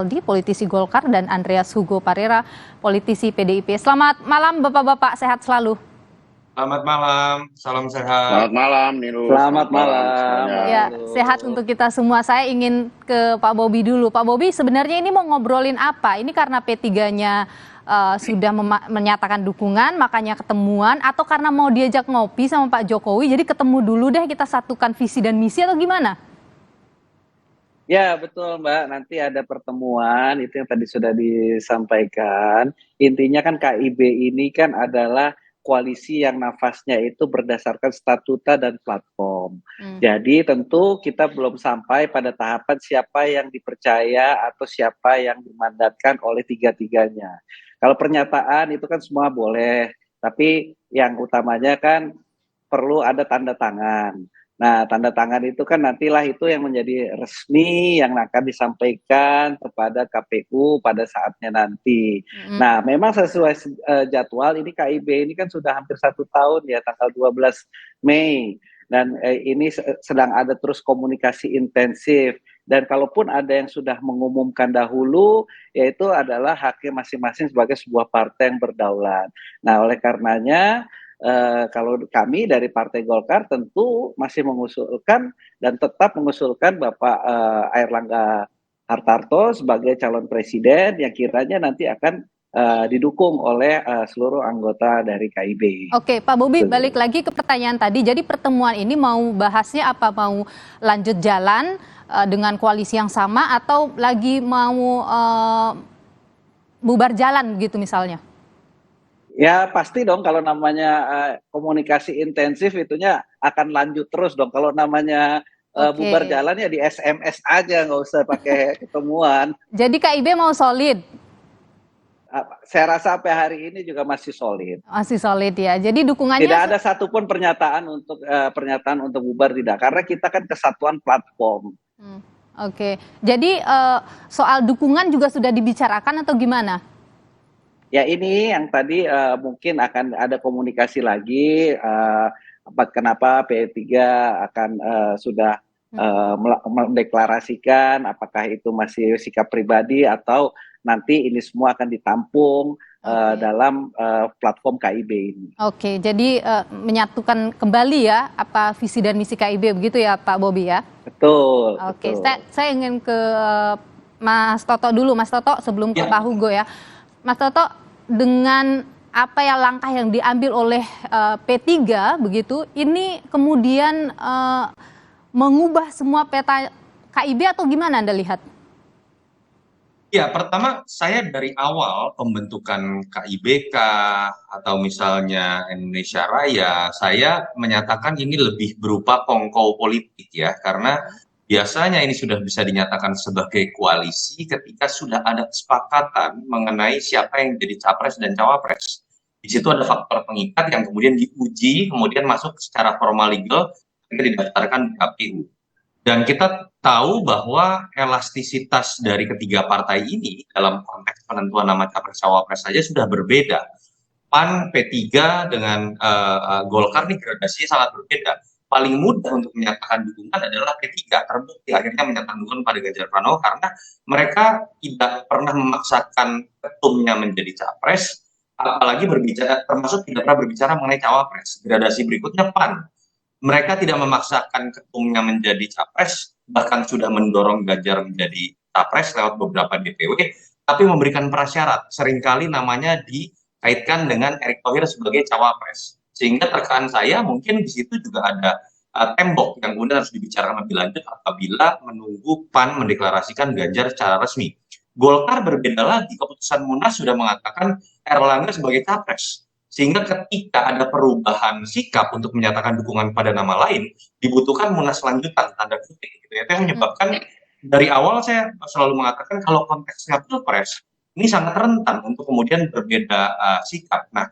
Aldi, politisi Golkar, dan Andreas Hugo Parera, politisi PDIP. Selamat malam Bapak-Bapak, sehat selalu. Selamat malam, salam sehat. Selamat malam, Nilu. Selamat malam semuanya. Ya, sehat untuk kita semua. Saya ingin ke Pak Bobi dulu. Pak Bobi, sebenarnya ini mau ngobrolin apa? Ini karena P3-nya sudah menyatakan dukungan, makanya ketemuan, atau karena mau diajak ngopi sama Pak Jokowi, jadi ketemu dulu deh, kita satukan visi dan misi, atau gimana? Ya, betul Mbak. Nanti ada pertemuan, itu yang tadi sudah disampaikan. Intinya kan KIB ini kan adalah koalisi yang nafasnya itu berdasarkan statuta dan platform. Jadi tentu kita belum sampai pada tahapan siapa yang dipercaya atau siapa yang dimandatkan oleh tiga-tiganya. Kalau pernyataan itu kan semua boleh, tapi yang utamanya kan perlu ada tanda tangan. Nah, tanda tangan itu kan nantilah itu yang menjadi resmi yang akan disampaikan kepada KPU pada saatnya nanti. Nah, memang sesuai jadwal ini KIB ini kan sudah hampir 1 tahun ya, tanggal 12 Mei. Dan ini sedang ada terus komunikasi intensif. Dan kalaupun ada yang sudah mengumumkan dahulu, yaitu adalah haknya masing-masing sebagai sebuah partai yang berdaulat. Nah, oleh karenanya, kalau kami dari Partai Golkar tentu masih mengusulkan dan tetap mengusulkan Bapak Airlangga Hartarto sebagai calon presiden yang kiranya nanti akan didukung oleh seluruh anggota dari KIB. Oke, Pak Bobi, balik lagi ke pertanyaan tadi. Jadi pertemuan ini mau bahasnya apa? Mau lanjut jalan dengan koalisi yang sama atau lagi mau bubar jalan gitu misalnya? Ya pasti dong, kalau namanya komunikasi intensif itunya akan lanjut terus dong. Kalau namanya bubar jalan ya di SMS aja, nggak usah pakai ketemuan. Jadi KIB mau solid? Saya rasa sampai hari ini juga masih solid. Masih solid ya. Jadi dukungannya tidak ada satupun pernyataan untuk bubar, tidak. Karena kita kan kesatuan platform. Oke. Jadi soal dukungan juga sudah dibicarakan atau gimana? Ya ini yang tadi mungkin akan ada komunikasi lagi, kenapa P3 akan sudah mendeklarasikan apakah itu masih sikap pribadi atau nanti ini semua akan ditampung dalam platform KIB ini. Oke, jadi menyatukan kembali ya apa visi dan misi KIB begitu ya Pak Bobi ya? Betul. Oke, saya ingin ke Mas Toto dulu, Mas Toto sebelum ke Pak Hugo ya. Mas Toto, dengan apa ya langkah yang diambil oleh P3 begitu, ini kemudian mengubah semua peta KIB atau gimana Anda lihat? Ya, pertama saya dari awal pembentukan KIBK atau misalnya Indonesia Raya, saya menyatakan ini lebih berupa kongko politik ya, karena biasanya ini sudah bisa dinyatakan sebagai koalisi ketika sudah ada kesepakatan mengenai siapa yang jadi capres dan cawapres. Di situ ada faktor pengikat yang kemudian diuji, kemudian masuk secara formal legal, kemudian didaftarkan di KPU. Dan kita tahu bahwa elastisitas dari ketiga partai ini dalam konteks penentuan nama capres cawapres saja sudah berbeda. PAN, P3 dengan Golkar ini gradasinya sangat berbeda. Paling mudah untuk menyatakan dukungan adalah P3, terbukti akhirnya menyatakan dukungan pada Ganjar Pranowo karena mereka tidak pernah memaksakan ketumnya menjadi capres, apalagi berbicara, termasuk tidak pernah berbicara mengenai cawapres. Gradasi berikutnya PAN. Mereka tidak memaksakan ketumnya menjadi capres, bahkan sudah mendorong Ganjar menjadi capres lewat beberapa DPW, tapi memberikan prasyarat. Seringkali namanya dikaitkan dengan Erick Thohir sebagai cawapres. Sehingga terkaan saya mungkin di situ juga ada tembok yang kemudian harus dibicarakan lebih lanjut apabila menunggu PAN mendeklarasikan Ganjar secara resmi. Golkar berbeda lagi, keputusan Munas sudah mengatakan Erlangga sebagai capres. Sehingga ketika ada perubahan sikap untuk menyatakan dukungan pada nama lain, dibutuhkan Munas lanjutan, tanda kutip. Gitu ya. Itu yang menyebabkan dari awal saya selalu mengatakan kalau konteksnya pilpres, ini sangat rentan untuk kemudian berbeda sikap. Nah,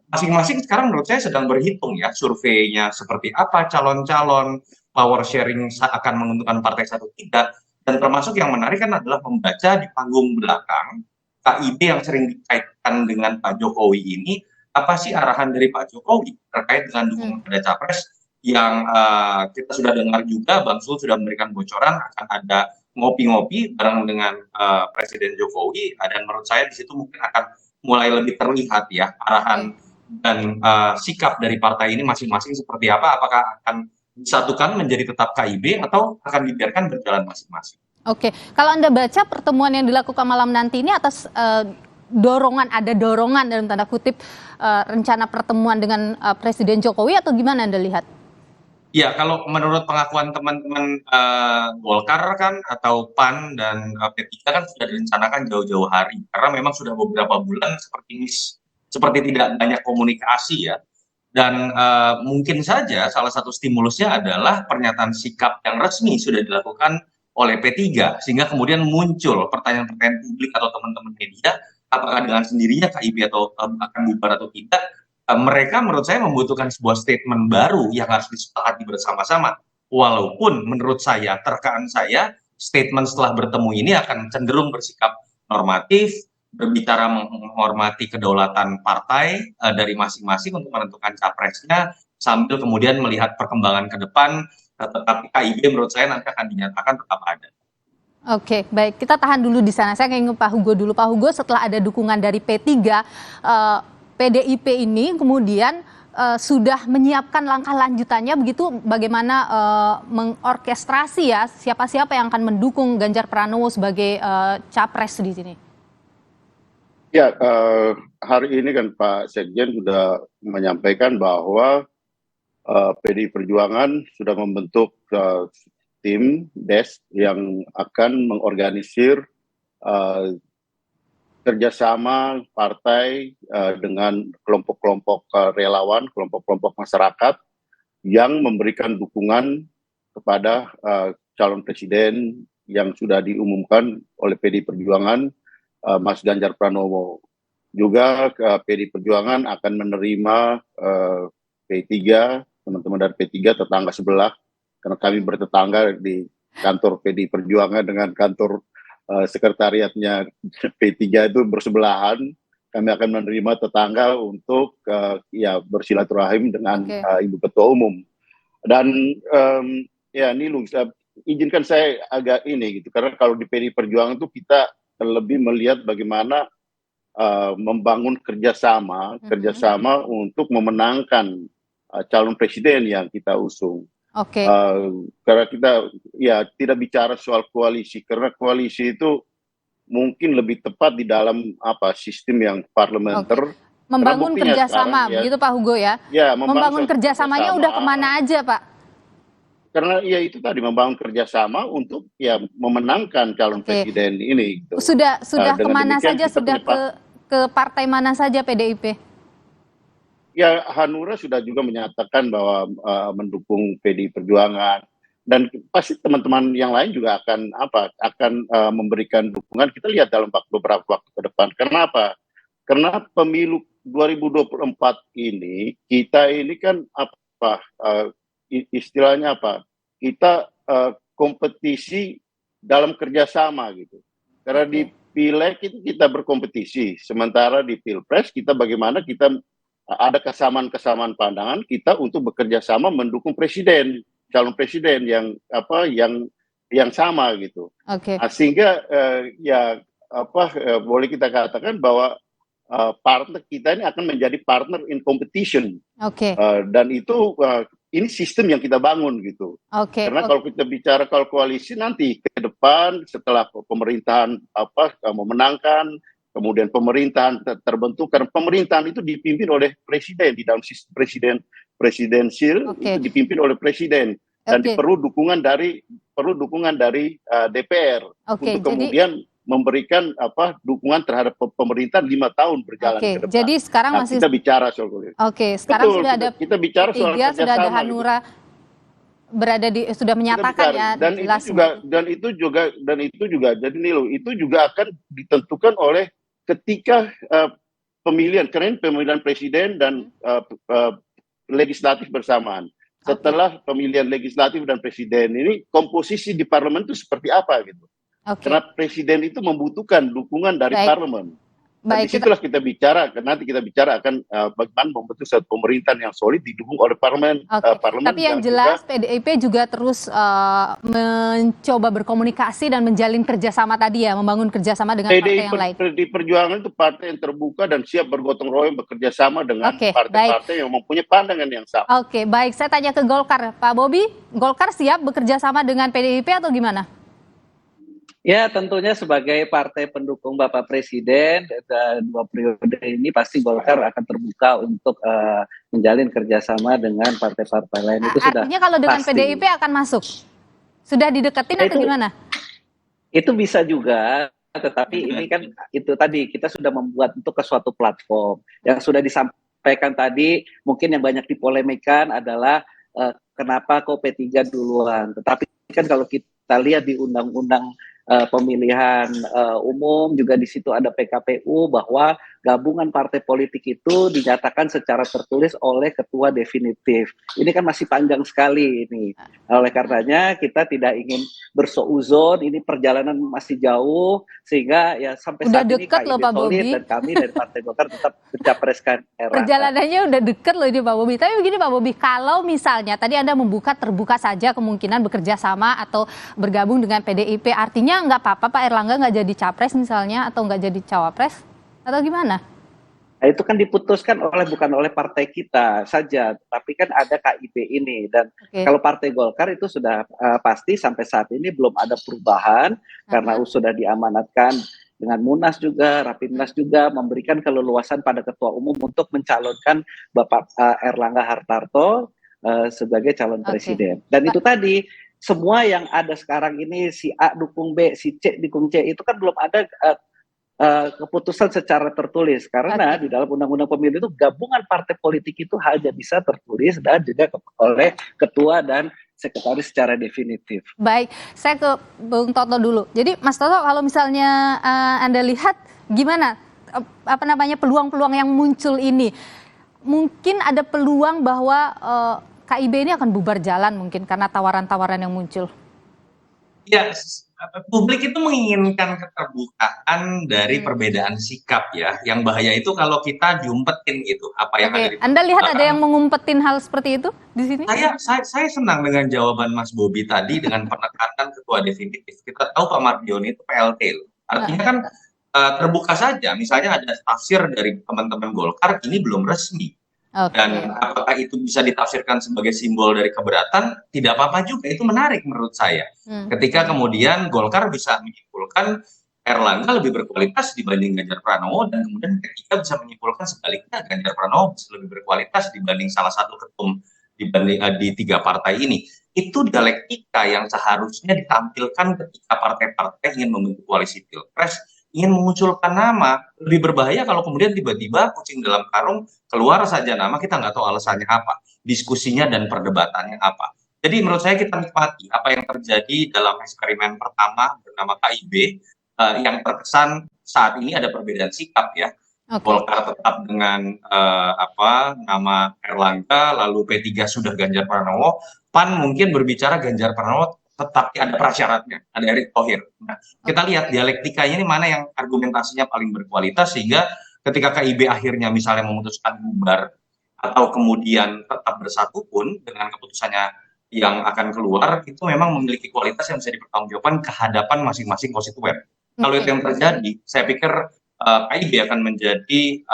masing-masing sekarang menurut saya sedang berhitung ya, surveinya seperti apa, calon-calon, power sharing akan menguntungkan partai satu tidak, dan termasuk yang menarik kan adalah membaca di panggung belakang, KIB yang sering dikaitkan dengan Pak Jokowi ini, apa sih arahan dari Pak Jokowi terkait dengan dukungan pada capres yang kita sudah dengar juga, Bang Sul sudah memberikan bocoran akan ada ngopi-ngopi bareng dengan Presiden Jokowi, dan menurut saya di situ mungkin akan mulai lebih terlihat ya arahan dan sikap dari partai ini masing-masing seperti apa, apakah akan disatukan menjadi tetap KIB atau akan dibiarkan berjalan masing-masing. Oke, kalau Anda baca pertemuan yang dilakukan malam nanti ini atas ada dorongan dalam tanda kutip rencana pertemuan dengan Presiden Jokowi atau gimana Anda lihat? Ya, kalau menurut pengakuan teman-teman Golkar kan atau PAN dan P3 kan sudah direncanakan jauh-jauh hari karena memang sudah beberapa bulan seperti tidak banyak komunikasi ya. Dan mungkin saja salah satu stimulusnya adalah pernyataan sikap yang resmi sudah dilakukan oleh P3 sehingga kemudian muncul pertanyaan-pertanyaan publik atau teman-teman media apakah dengan sendirinya KIB atau akan bubar atau tidak. Mereka menurut saya membutuhkan sebuah statement baru yang harus disepakati bersama-sama. Walaupun menurut saya, terkaan saya, statement setelah bertemu ini akan cenderung bersikap normatif, berbicara menghormati kedaulatan partai dari masing-masing untuk menentukan capresnya, sambil kemudian melihat perkembangan ke depan, tetapi KIB menurut saya nanti akan dinyatakan tetap ada. Oke, baik. Kita tahan dulu di sana. Saya ingin Pak Hugo dulu. Pak Hugo, setelah ada dukungan dari P3, PDIP ini kemudian sudah menyiapkan langkah lanjutannya begitu, bagaimana mengorkestrasi ya siapa-siapa yang akan mendukung Ganjar Pranowo sebagai capres di sini. Ya, hari ini kan Pak Sekjen sudah menyampaikan bahwa PDI Perjuangan sudah membentuk tim DES yang akan mengorganisir kerjasama partai dengan kelompok-kelompok relawan, kelompok-kelompok masyarakat yang memberikan dukungan kepada calon presiden yang sudah diumumkan oleh PDI Perjuangan, Mas Ganjar Pranowo. Juga PDI Perjuangan akan menerima P3, teman-teman dari P3 tetangga sebelah, karena kami bertetangga di kantor PDI Perjuangan dengan kantor sekretariatnya P3 itu bersebelahan. Kami akan menerima tetangga untuk ya bersilaturahim dengan Ibu Ketua Umum. Dan ya Nilu, izinkan saya agak ini gitu, karena kalau di PDI Perjuangan itu kita lebih melihat bagaimana membangun kerjasama untuk memenangkan calon presiden yang kita usung. Karena kita ya tidak bicara soal koalisi, karena koalisi itu mungkin lebih tepat di dalam sistem yang parlementer. Membangun kerjasama, sekarang, begitu Pak Hugo ya? Ya, membangun kerjasamanya udah kemana aja Pak? Karena ya itu tadi membangun kerjasama untuk ya memenangkan calon presiden ini. Gitu. Sudah kemana saja? Sudah ke partai mana saja PDIP? Ya, Hanura sudah juga menyatakan bahwa mendukung PDI Perjuangan, dan pasti teman-teman yang lain juga akan memberikan dukungan. Kita lihat dalam beberapa waktu ke depan. Kenapa? Karena pemilu 2024 ini kita ini kan istilahnya kita kompetisi dalam kerjasama gitu. Karena di Pileg itu kita berkompetisi, sementara di Pilpres kita bagaimana kita ada kesamaan pandangan kita untuk bekerja sama mendukung presiden, calon presiden yang sama gitu. Sehingga boleh kita katakan bahwa partner kita ini akan menjadi partner in competition. Dan itu ini sistem yang kita bangun gitu. Karena kalau kita bicara koalisi nanti ke depan setelah pemerintahan memenangkan, kemudian pemerintahan terbentuk, karena pemerintahan itu dipimpin oleh presiden di dalam sistem presidensial itu dipimpin oleh presiden, dan perlu dukungan dari DPR untuk kemudian memberikan sudukungan terhadap pemerintahan 5 tahun berjalan ke depan. Jadi sekarang masih kita bicara soal itu. Sekarang sudah ada kita bicara soal kerjasama, sudah ada Hanura gitu. Sudah menyatakan ya, dan itu juga jadi Nilo, itu juga akan ditentukan oleh ketika pemilihan presiden dan legislatif bersamaan. Setelah pemilihan legislatif dan presiden ini, komposisi di parlemen itu seperti apa gitu. Karena presiden itu membutuhkan dukungan dari parlemen. Baik, disitulah kita bicara, nanti kita bicara akan bagaimana membentuk satu pemerintahan yang solid didukung oleh parlemen. Parlemen tapi yang jelas PDIP juga terus mencoba berkomunikasi dan menjalin kerjasama tadi ya, membangun kerjasama dengan partai yang lain. PDI Perjuangan itu partai yang terbuka dan siap bergotong royong bekerja sama dengan partai-partai yang mempunyai pandangan yang sama. Oke, baik. Saya tanya ke Golkar, Pak Bobi, Golkar siap bekerja sama dengan PDIP atau gimana? Ya, tentunya sebagai partai pendukung Bapak Presiden, 2 periode ini pasti Golkar akan terbuka untuk menjalin kerjasama dengan partai-partai lain. Itu sudah artinya kalau dengan pasti. PDIP akan masuk? Sudah dideketin atau gimana? Itu bisa juga, tetapi ini kan itu tadi, kita sudah membuat untuk ke suatu platform. Yang sudah disampaikan tadi, mungkin yang banyak dipolemikan adalah kenapa kok P3 duluan. Tetapi kan kalau kita lihat di undang-undang pemilihan umum juga di situ ada PKPU bahwa gabungan partai politik itu dinyatakan secara tertulis oleh ketua definitif. Ini kan masih panjang sekali ini. Oleh karenanya kita tidak ingin bersuuzon, ini perjalanan masih jauh sehingga ya sampai udah saat ini KIB solid dan kami dari Partai Golkar tetap mencapreskan Erlangga. Perjalanannya udah deket loh ini Pak Bobi. Tapi begini Pak Bobi, kalau misalnya tadi Anda terbuka saja kemungkinan bekerja sama atau bergabung dengan PDIP, artinya nggak apa-apa Pak Erlangga nggak jadi capres misalnya atau nggak jadi cawapres atau gimana? Nah, itu kan diputuskan bukan oleh partai kita saja, tapi kan ada KIB ini dan kalau Partai Golkar itu sudah pasti sampai saat ini belum ada perubahan karena sudah diamanatkan dengan Munas juga, Rapimnas juga memberikan keleluasan pada Ketua Umum untuk mencalonkan Bapak Erlangga Hartarto sebagai calon presiden. Dan itu tadi semua yang ada sekarang ini si A dukung B, si C dukung C itu kan belum ada keputusan secara tertulis karena di dalam undang-undang pemilu itu gabungan partai politik itu hanya bisa tertulis dan juga oleh ketua dan sekretaris secara definitif. Baik, saya ke Bung Toto dulu. Jadi Mas Toto kalau misalnya Anda lihat gimana peluang-peluang yang muncul ini, mungkin ada peluang bahwa KIB ini akan bubar jalan mungkin karena tawaran-tawaran yang muncul. Ya, publik itu menginginkan keterbukaan dari perbedaan sikap ya. Yang bahaya itu kalau kita diumpetin gitu apa yang ada di Anda lihat ada yang mengumpetin hal seperti itu di sini? Saya senang dengan jawaban Mas Bobi tadi dengan penekanan ketua definitif. Kita tahu Pak Mardiono itu PLT. Artinya kan terbuka saja. Misalnya ada tafsir dari teman-teman Golkar ini belum resmi. Dan apakah itu bisa ditafsirkan sebagai simbol dari keberatan? Tidak apa-apa juga, itu menarik menurut saya. Ketika kemudian Golkar bisa menyimpulkan Erlangga lebih berkualitas dibanding Ganjar Pranowo, dan kemudian ketika bisa menyimpulkan sebaliknya Ganjar Pranowo lebih berkualitas dibanding salah satu ketum di 3 partai ini. Itu dialektika yang seharusnya ditampilkan ketika partai-partai ingin membentuk koalisi pilpres, ingin memunculkan nama. Lebih berbahaya kalau kemudian tiba-tiba kucing dalam karung keluar saja nama, kita nggak tahu alasannya apa, diskusinya dan perdebatannya apa. Jadi menurut saya kita nikmati apa yang terjadi dalam eksperimen pertama bernama KIB, yang terkesan saat ini ada perbedaan sikap ya. Golkar tetap dengan nama Erlangga, lalu P3 sudah Ganjar Pranowo, PAN mungkin berbicara Ganjar Pranowo tetapi ada prasyaratnya, ada Erick Thohir. Nah, kita lihat dialektikanya ini mana yang argumentasinya paling berkualitas sehingga ketika KIB akhirnya misalnya memutuskan bubar atau kemudian tetap bersatu pun dengan keputusannya yang akan keluar itu memang memiliki kualitas yang bisa dipertanggungjawabkan ke hadapan masing-masing konstituen. Kalau itu yang terjadi, saya pikir KIB akan menjadi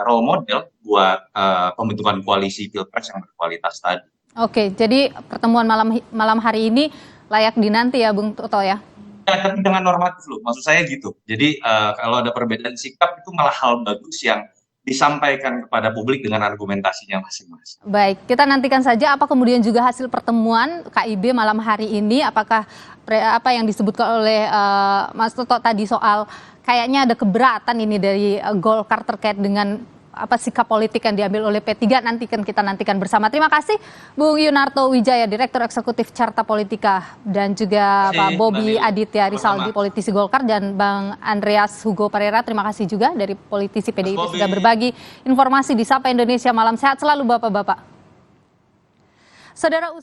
role model buat pembentukan koalisi pilpres yang berkualitas tadi. Oke, jadi pertemuan malam hari ini layak dinanti ya Bung Toto ya? Ya, tapi dengan normatif loh, maksud saya gitu. Jadi kalau ada perbedaan sikap itu malah hal bagus yang disampaikan kepada publik dengan argumentasinya masing-masing. Baik, kita nantikan saja apa kemudian juga hasil pertemuan KIB malam hari ini, apakah apa yang disebutkan oleh Mas Toto tadi soal kayaknya ada keberatan ini dari Golkar terkait dengan sikap politik yang diambil oleh P3, kita nantikan bersama. Terima kasih Bung Yunarto Wijaya, Direktur Eksekutif Carta Politika, dan juga Pak Bobi Aditya Rizaldi, politisi Golkar, dan Bang Andreas Hugo Pereira, terima kasih juga dari politisi PDIP sudah berbagi informasi di Sapa Indonesia Malam. Sehat selalu Bapak-Bapak. Saudara